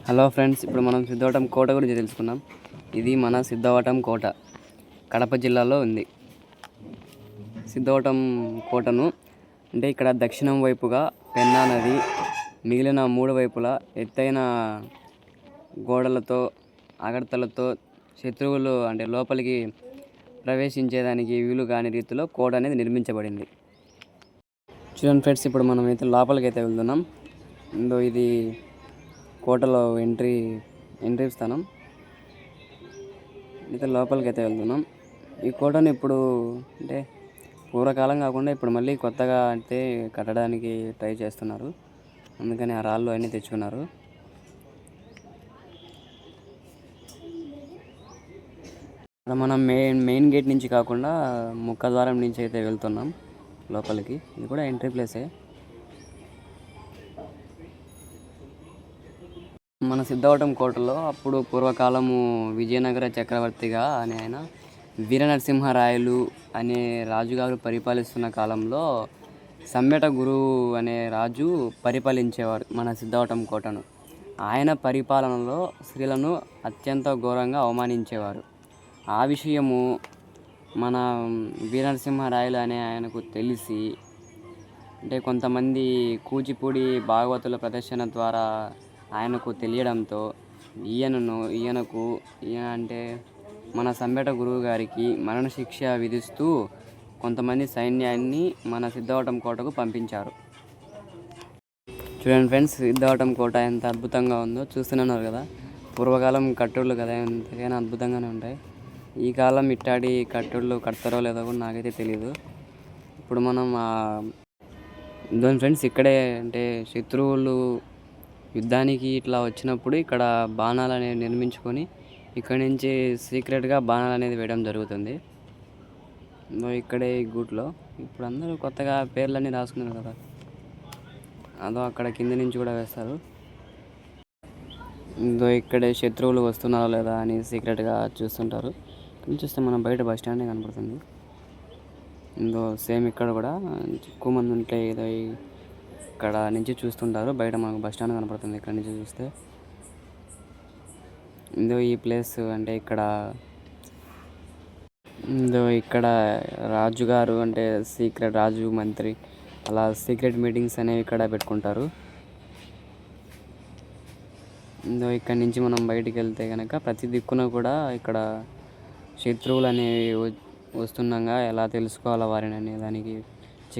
Hello friends, ఇప్పుడు మనం సిద్ధవటం కోట గురించి తెలుసుకుందాం. ఇది మన సిద్ధవటం కోట కడప జిల్లాలో ఉంది. సిద్ధవటం కోటను అంటే ఇక్కడ దక్షిణం వైపుగా పెన్నా నది, మిగిలిన 3 వైపులా ఎత్తైన గోడలతో ఆగడతలతో శత్రువులు అంటే లోపలికి ప్రవేశించేదానికి వీలు కాని రీతిలో కోట అనేది నిర్మించబడింది. చూడండి ఫ్రెండ్స్, ఇప్పుడు మనం అయితే లోపలికి అయితే వెళ్తున్నాం. ఇది కోటలో ఎంట్రీ స్థానం. అయితే లోపలికి అయితే వెళ్తున్నాం. ఈ కోటను ఇప్పుడు అంటే పూర్వకాలం కాకుండా ఇప్పుడు మళ్ళీ కొత్తగా అయితే కట్టడానికి ట్రై చేస్తున్నారు. అందుకని ఆ రాళ్ళు అన్నీ తెచ్చుకున్నారు. మనం మెయిన్ గేట్ నుంచి కాకుండా ముఖద్వారం నుంచి అయితే వెళ్తున్నాం లోపలికి. ఇది కూడా ఎంట్రీ ప్లేసే. మన సిద్ధవటం కోటలో అప్పుడు పూర్వకాలము విజయనగర చక్రవర్తిగా అనే ఆయన వీరనరసింహరాయలు అనే రాజుగారు పరిపాలిస్తున్న కాలంలో సమ్మెట గురువు అనే రాజు పరిపాలించేవారు మన సిద్ధవటం కోటను. ఆయన పరిపాలనలో స్త్రీలను అత్యంత ఘోరంగా అవమానించేవారు. ఆ విషయము మన వీరనరసింహరాయలు అనే ఆయనకు తెలిసి అంటే కొంతమంది కూచిపూడి భాగవతుల ప్రదర్శన ద్వారా ఆయనకు తెలియడంతో ఈయనకు అంటే మన సంబెట గురువు గారికి మరణశిక్ష విధిస్తూ కొంతమంది సైన్యాన్ని మన సిద్ధవటం కోటకు పంపించారు. చూడండి ఫ్రెండ్స్, సిద్ధవటం కోట ఎంత అద్భుతంగా ఉందో చూస్తున్నారు కదా. పూర్వకాలం కట్టోళ్ళు కదా, ఎంతకైనా అద్భుతంగానే ఉంటాయి. ఈ కాలం ఇట్టాడి కట్టోళ్ళు కడతారో లేదో కూడా నాకైతే తెలియదు. ఇప్పుడు మనం ఇదిగోండి ఫ్రెండ్స్, ఇక్కడే అంటే శత్రువులు యుద్ధానికి ఇట్లా వచ్చినప్పుడు ఇక్కడ బాణాలు అనేవి నిర్మించుకొని ఇక్కడ నుంచి సీక్రెట్గా బాణాలు అనేది వేయడం జరుగుతుంది. ఇక్కడే ఈ గూట్లో ఇప్పుడు అందరూ కొత్తగా పేర్లన్నీ రాసుకున్నారు కదా, అదో అక్కడ కింద నుంచి కూడా వేస్తారు. ఇక్కడే శత్రువులు వస్తున్నారా లేదా అని సీక్రెట్గా చూస్తుంటారు. చూస్తే మనం బయట బస్ స్టాండే కనపడుతుంది. సేమ్ ఇక్కడ కూడా ఎక్కువ మంది ఉంటే ఏదో ఇక్కడ నుంచి చూస్తుంటారు. బయట మనకు బస్ స్టాండ్ కనపడుతుంది ఇక్కడ నుంచి చూస్తే. ఈ ప్లేస్ అంటే ఇక్కడ రాజుగారు అంటే సీక్రెట్ రాజు మంత్రి అలా సీక్రెట్ మీటింగ్స్ అనేవి ఇక్కడ పెట్టుకుంటారు. ఇక్కడ నుంచి మనం బయటికి వెళ్తే కనుక ప్రతి దిక్కున కూడా ఇక్కడ శత్రువులు అనేవి వస్తుండగా ఎలా తెలుసుకోవాలా వారిని అనే దానికి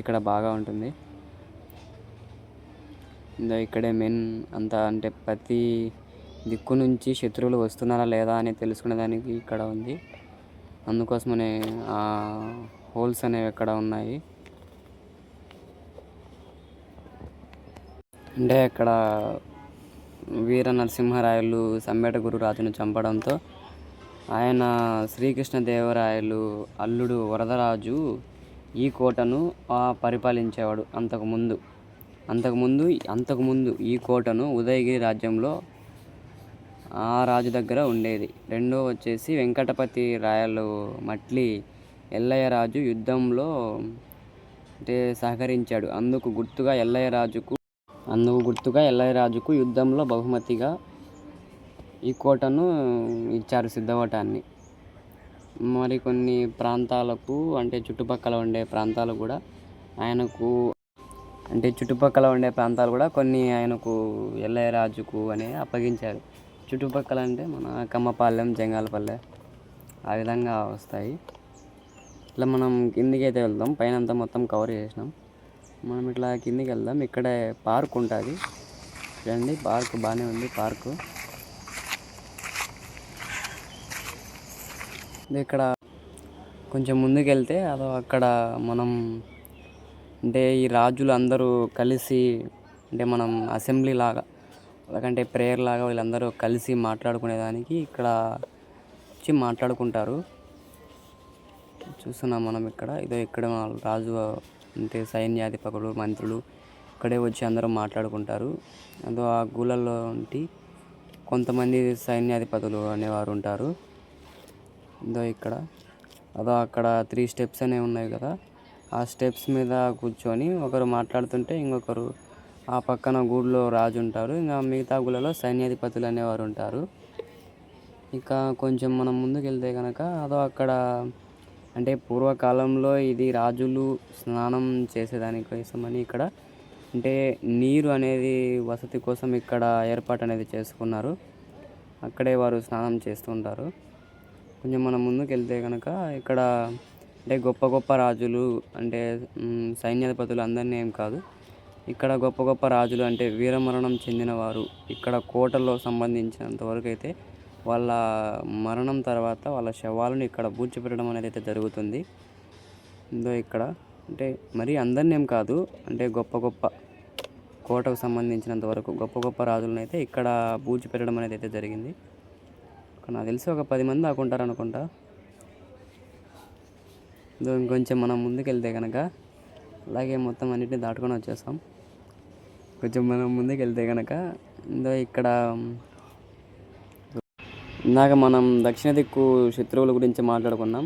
ఇక్కడ బాగా ఉంటుంది. ఇక్కడే మెయిన్ అంతా అంటే ప్రతి దిక్కు నుంచి శత్రువులు వస్తున్నారా లేదా అని తెలుసుకునే దానికి ఇక్కడ ఉంది. అందుకోసమనే ఆ హోల్స్ అనేవి ఇక్కడ ఉన్నాయి. అంటే ఇక్కడ వీర నరసింహరాయలు సమ్మెట గురు రాజును చంపడంతో ఆయన శ్రీకృష్ణదేవరాయలు అల్లుడు వరదరాజు ఈ కోటను పరిపాలించేవాడు. అంతకుముందు ఈ కోటను ఉదయగిరి రాజ్యంలో ఆ రాజు దగ్గర ఉండేది. రెండో వచ్చేసి వెంకటపతి రాయలు మట్లి ఎల్లయ్య రాజు యుద్ధంలో అంటే సహకరించాడు. అందుకు గుర్తుగా ఎల్లయ్య రాజుకు యుద్ధంలో బహుమతిగా ఈ కోటను ఇచ్చారు, సిద్ధవటాన్ని. మరి కొన్ని ప్రాంతాలకు అంటే చుట్టుపక్కల ఉండే ప్రాంతాలు కూడా కొన్ని ఆయనకు ఎల్లయ్య రాజుకు అనే అప్పగించారు. చుట్టుపక్కల అంటే మన కమ్మపాలెం, జంగాలపల్లె ఆ విధంగా వస్తాయి. ఇట్లా మనం కిందికి అయితే వెళ్దాం. పైన అంతా మొత్తం కవర్ చేసినాం. మనం ఇట్లా కిందికి వెళ్దాం. ఇక్కడే పార్క్ ఉంటుంది. చూడండి, పార్క్ బాగానే ఉంది. పార్కు ఇక్కడ కొంచెం ముందుకు వెళ్తే అదో అక్కడ మనం అంటే ఈ రాజులు అందరూ కలిసి అంటే మనం అసెంబ్లీ లాగా లేకంటే ప్రేయర్ లాగా వీళ్ళందరూ కలిసి మాట్లాడుకునేదానికి ఇక్కడ వచ్చి మాట్లాడుకుంటారు. చూస్తున్నాం మనం ఇక్కడ రాజు అంటే సైన్యాధిపతులు, మంత్రులు ఇక్కడే వచ్చి అందరూ మాట్లాడుకుంటారు. అదో ఆ గూళ్ళల్లో ఉండి కొంతమంది సైన్యాధిపతులు అనేవారు ఉంటారు. అక్కడ 3 స్టెప్స్ అనేవి ఉన్నాయి కదా, ఆ స్టెప్స్ మీద కూర్చొని ఒకరు మాట్లాడుతుంటే ఇంకొకరు ఆ పక్కన గూడులో రాజు ఉంటారు, ఇంకా మిగతా గుళ్ళలో సైన్యాధిపతులు అనేవారు ఉంటారు. ఇక కొంచెం మనం ముందుకు వెళ్తే కనుక అదో అక్కడ అంటే పూర్వకాలంలో ఇది రాజులు స్నానం చేసేదానికోసమని ఇక్కడ అంటే నీరు అనేది వసతి కోసం ఇక్కడ ఏర్పాటు అనేది చేసుకున్నారు. అక్కడే వారు స్నానం చేస్తూ ఉంటారు. కొంచెం మనం ముందుకు వెళ్తే కనుక ఇక్కడ అంటే గొప్ప గొప్ప రాజులు అంటే సైన్యాధిపతులు అందరినీ ఏం కాదు, ఇక్కడ గొప్ప గొప్ప రాజులు అంటే వీరమరణం చెందినవారు ఇక్కడ కోటలో సంబంధించినంత వరకు అయితే వాళ్ళ మరణం తర్వాత వాళ్ళ శవాలను ఇక్కడ పూడ్చిపెట్టడం అనేది అయితే జరుగుతుంది. ఇందో ఇక్కడ అంటే మరి అందరినీ ఏం కాదు, అంటే గొప్ప గొప్ప కోటకు సంబంధించినంత వరకు గొప్ప గొప్ప రాజులను అయితే ఇక్కడ పూడ్చిపెట్టడం అనేది అయితే జరిగింది. నాకు తెలిసి ఒక 10 మంది దాకా ఉంటారు అనుకుంటా. ఇంకొంచెం మనం ముందుకు వెళ్తే కనుక అలాగే మొత్తం అన్నిటిని దాటుకొని వచ్చేస్తాం. కొంచెం మనం ముందుకు వెళ్తే కనుక ఇక్కడ ఇందాక మనం దక్షిణ దిక్కు శత్రువుల గురించి మాట్లాడుకున్నాం.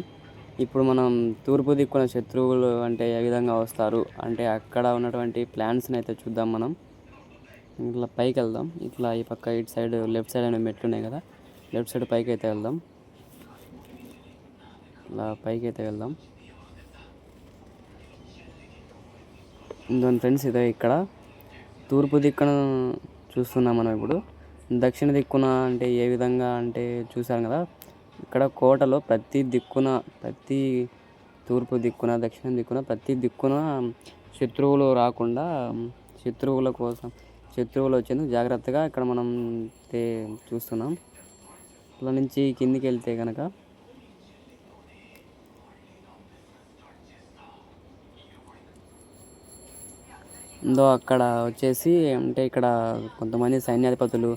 ఇప్పుడు మనం తూర్పు దిక్కున శత్రువులు అంటే ఏ విధంగా వస్తారు అంటే అక్కడ ఉన్నటువంటి ప్లాన్స్ని అయితే చూద్దాం. మనం ఇట్లా పైకి వెళ్దాం, ఇట్లా ఈ పక్క ఇటు సైడ్ లెఫ్ట్ సైడ్ అనే మెట్లు ఉన్నాయి కదా, లెఫ్ట్ సైడ్ పైకి అయితే వెళ్దాం. ఇలా పైకి అయితే వెళ్దాం. ఇందులో ఫ్రెండ్స్ ఇదే ఇక్కడ తూర్పు దిక్కున చూస్తున్నాం మనం. ఇప్పుడు దక్షిణ దిక్కున అంటే ఏ విధంగా అంటే చూసాం కదా, ఇక్కడ కోటలో ప్రతి దిక్కున ప్రతి తూర్పు దిక్కున దక్షిణ దిక్కున ప్రతి దిక్కున శత్రువులు రాకుండా శత్రువులు వచ్చేందుకు జాగ్రత్తగా ఇక్కడ మనం చూస్తున్నాం. ఇలా నుంచి కిందికి వెళ్తే కనుక అక్కడ వచ్చేసి అంటే ఇక్కడ కొంతమంది సైన్యాధిపతులు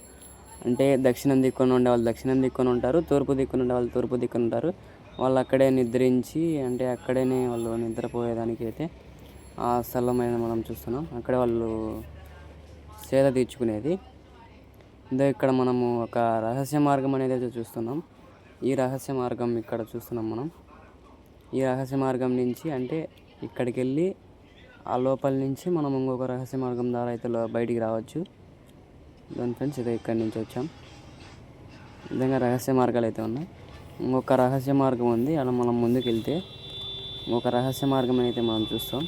అంటే దక్షిణం దిక్కున ఉండే వాళ్ళు దక్షిణం దిక్కున ఉంటారు, తూర్పు దిక్కున ఉండే వాళ్ళు తూర్పు దిక్కున ఉంటారు. వాళ్ళు అక్కడే నిద్రించి అంటే అక్కడనే వాళ్ళు నిద్రపోయేదానికి అయితే ఆ స్థలమైన మనం చూస్తున్నాం. అక్కడే వాళ్ళు సేద తీర్చుకునేది. ఇక్కడ మనము ఒక రహస్య మార్గం అనేది అయితే చూస్తున్నాం. ఈ రహస్య మార్గం ఇక్కడ చూస్తున్నాం మనం. ఈ రహస్య మార్గం నుంచి అంటే ఇక్కడికి వెళ్ళి ఆ లోపల నుంచి మనం ఇంకొక రహస్య మార్గం ద్వారా అయితే బయటికి రావచ్చు. దాని ఫ్రెండ్స్ ఇదే ఇక్కడి నుంచి వచ్చాం. విధంగా రహస్య మార్గాలు అయితే ఉన్నాయి. ఇంకొక రహస్య మార్గం ఉంది, అలా మనం ముందుకు వెళ్తే ఇంకొక రహస్య మార్గం అయితే మనం చూస్తాం.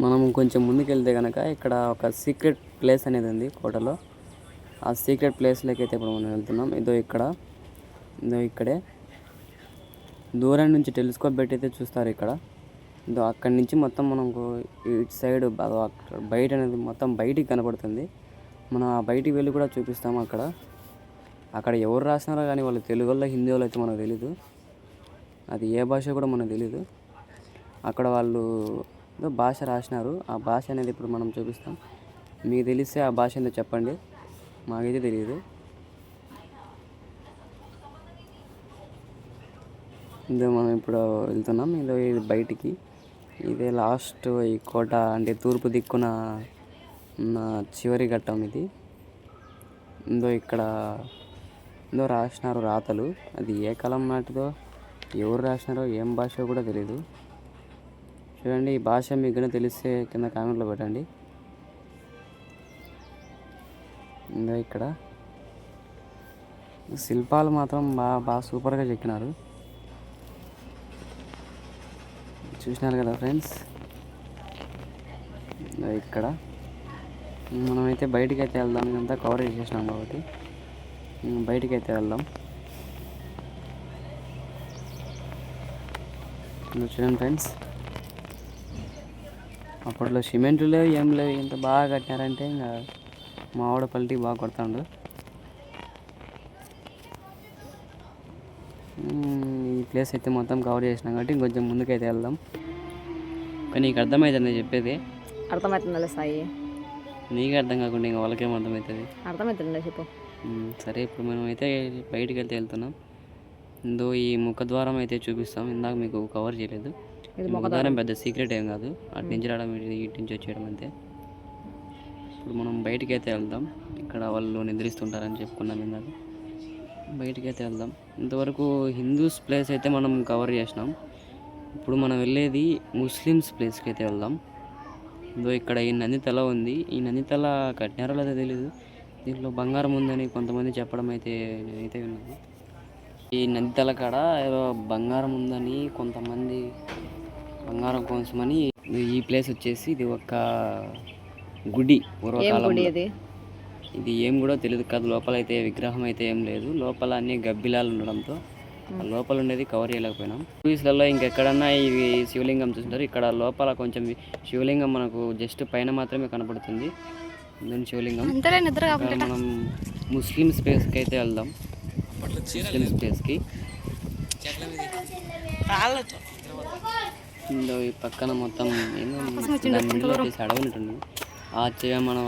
మనం కొంచెం ముందుకు వెళ్తే కనుక ఇక్కడ ఒక సీక్రెట్ ప్లేస్ అనేది ఉంది కోటలో. ఆ సీక్రెట్ ప్లేస్లోకి అయితే ఇప్పుడు మనం వెళ్తున్నాం. ఇక్కడే దూరం నుంచి టెలిస్కోప్ పెట్టి అయితే చూస్తారు ఇక్కడ. అక్కడి నుంచి మొత్తం మనకు ఇటు సైడ్ బయట అనేది మొత్తం బయటికి కనపడుతుంది. మనం ఆ బయటికి వెళ్ళి కూడా చూపిస్తాము. అక్కడ ఎవరు రాసినారో కానీ వాళ్ళు తెలుగు వాళ్ళు హిందీ వాళ్ళు అయితే మనకు తెలీదు, అది ఏ భాష కూడా మనకు తెలీదు. అక్కడ వాళ్ళు భాష రాసినారు, ఆ భాష అనేది ఇప్పుడు మనం చూపిస్తాం. మీకు తెలిస్తే ఆ భాష ఏందో చెప్పండి, మాకైతే తెలియదు. మనం ఇప్పుడు వెళ్తున్నాం. ఇది బయటికి, ఇదే లాస్ట్ ఈ కోట అంటే తూర్పు దిక్కున ఉన్న చివరి ఘట్టం ఇది. ఇక్కడ రాసినారు రాతలు, అది ఏ కాలం నాటిదో ఎవరు రాసినారో ఏం భాష కూడా తెలియదు. చూడండి, ఈ భాష మీకు తెలిస్తే కింద కామెంట్లో పెట్టండి. ఇక్కడ శిల్పాలు మాత్రం బాగా సూపర్గా చెక్కినారు. చూసినారు కదా ఫ్రెండ్స్. ఇక్కడ మనమైతే బయటికి అయితే వెళ్దాం. ఇదంతా కవర్ చేసేసినాం కాబట్టి బయటికి అయితే వెళ్దాం. చూడండి ఫ్రెండ్స్, అప్పట్లో సిమెంట్ లేవు ఏం లేవు, ఇంత బాగా కట్టినారంటే ఇంకా మావాడ పల్టీ బాగా కొడతాడు. ఈ ప్లేస్ అయితే మొత్తం కవర్ చేసినాం కాబట్టి ఇంకొంచెం ముందుకైతే వెళ్దాం. కానీ నీకు అర్థమవుతుంది చెప్పేది? అర్థమవుతుందా సాయి? నీకు అర్థం కాకుండా ఇంకా వాళ్ళకేం అర్థమవుతుంది? అర్థమవుతుందా చెప్పు. సరే, ఇప్పుడు మనం అయితే బయటికి వెళ్తున్నాం. ఈ ముఖద్వారం అయితే చూపిస్తాం. ఇందాక మీకు కవర్ చేయలేదు. ముఖద్వారం పెద్ద సీక్రెట్ ఏం కాదు, అటు నుంచి రావడం ఇటు నుంచి వచ్చేయడం అంతే. ఇప్పుడు మనం బయటికి అయితే వెళ్దాం. ఇక్కడ వాళ్ళు నిద్రిస్తుంటారని చెప్పుకున్నాం ఇందాక. బయటికి అయితే వెళ్దాం. ఇంతవరకు హిందూస్ ప్లేస్ అయితే మనం కవర్ చేసినాం. ఇప్పుడు మనం వెళ్ళేది ముస్లిమ్స్ ప్లేస్కి అయితే వెళ్దాం. ఇదో ఇక్కడ ఈ నంది తల ఉంది. ఈ నంది తల కట్టినారో లేదో తెలీదు. దీంట్లో బంగారం ఉందని కొంతమంది చెప్పడం అయితే నేనైతే విన్నాను. ఈ నంది తల కాడ ఏదో బంగారం ఉందని కొంతమంది బంగారం కోసమని ఈ ప్లేస్ వచ్చేసి ఇది ఒక గుడి పూర్వకాలం. ఇది ఏం కూడా తెలియదు కాదు. లోపల అయితే విగ్రహం అయితే ఏం లేదు. లోపల అన్ని గబ్బిలాలు ఉండడంతో లోపల ఉండేది కవర్ చేయలేకపోయినాం. మూవీస్లలో ఇంకెక్కడన్నా ఇవి శివలింగం చూస్తుంటారు. ఇక్కడ లోపల కొంచెం శివలింగం మనకు జస్ట్ పైన మాత్రమే కనపడుతుంది. శివలింగం మనం ముస్లిం స్పేస్కి అయితే వెళ్దాం. ముస్లిం స్పేస్కి ఈ పక్కన మొత్తం అడవి ఉంటుంది. మనం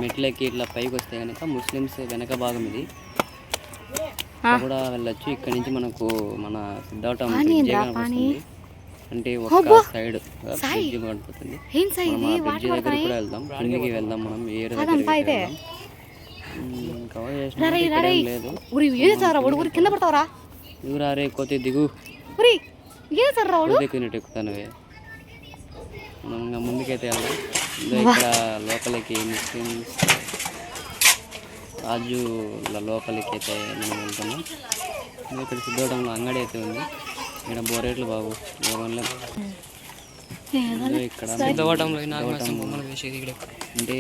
మెట్లకి ఇట్లా పైకి వస్తే కనుక ముస్లిమ్స్ వెనక భాగం ఇది కూడా వెళ్ళొచ్చు. ఇక్కడ నుంచి మనకు మన సిద్ధావటం అంటే ఒక సైడ్ బ్రిడ్జ్ పడిపోతుంది. మనం ఆ బ్రిడ్జ్ దగ్గర కూడా వెళ్దాం. కిందికి వెళ్దాం మనం లేదు. దిగురారే కోతి దిగు ఎక్కుతానువే. మనం ఇంకా ముందుకైతే వెళ్దాం. ఇక్కడ లోపలికి ముస్లిమ్స్ రాజుల లోపలికి అయితే మనం వెళ్తున్నాం. ఇక్కడ సిద్ధవటంలో అంగడి అయితే ఉంది. ఇక్కడ బోరేట్లు బాబు ఇక్కడ సిద్ధవటంలో అంటే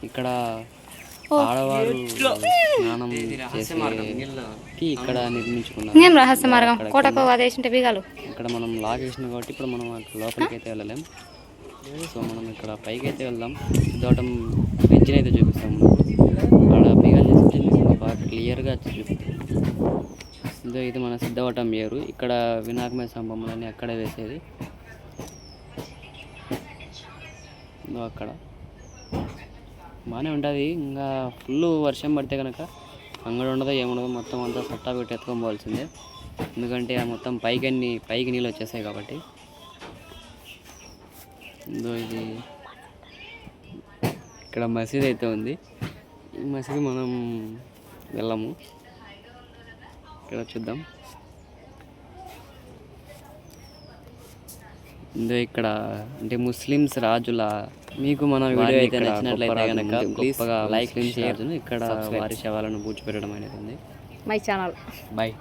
ఇక్కడ ఆడవారు స్నానం చేసేకి ఇక్కడ నిర్మించుకున్నారు. ఇక్కడ మనం లాగేసిన కాబట్టి ఇప్పుడు మనం లోపలికి అయితే వెళ్ళలేం. సో మనం ఇక్కడ పైకి అయితే వెళ్దాం. సిద్ధవటం బెంచ్ని అయితే చూపిస్తాం. ఆడ బిగాలు చేసి బాగా క్లియర్గా చూపిస్తాం. ఇది మన సిద్ధవటం ఏరు. ఇక్కడ వినాయకమయ స్తంభములని అక్కడే వేసేది. అక్కడ బాగానే ఉంటుంది. ఇంకా ఫుల్ వర్షం పడితే కనుక అంగడి ఉండదో ఏముండదో మొత్తం అంతా సట్టా పెట్టి ఎత్తుకొని పోవాల్సిందే. ఎందుకంటే మొత్తం పైకి నీళ్ళు వచ్చేస్తాయి కాబట్టి. ఇది ఇక్కడ మసీద్ అయితే ఉంది. ఈ మసీద్ మనం వెళ్ళము. ఇక్కడ చూద్దాం. ఇక్కడ అంటే ముస్లిమ్స్ రాజుల మీకు మన వీడియో అయితే నచ్చినట్లయితే కనుక ప్లీజ్ లైక్ షేర్. ఇక్కడ వారి శవాలను పూడ్చిపెట్టడం అనేది ఉంది. My channel. బాయ్.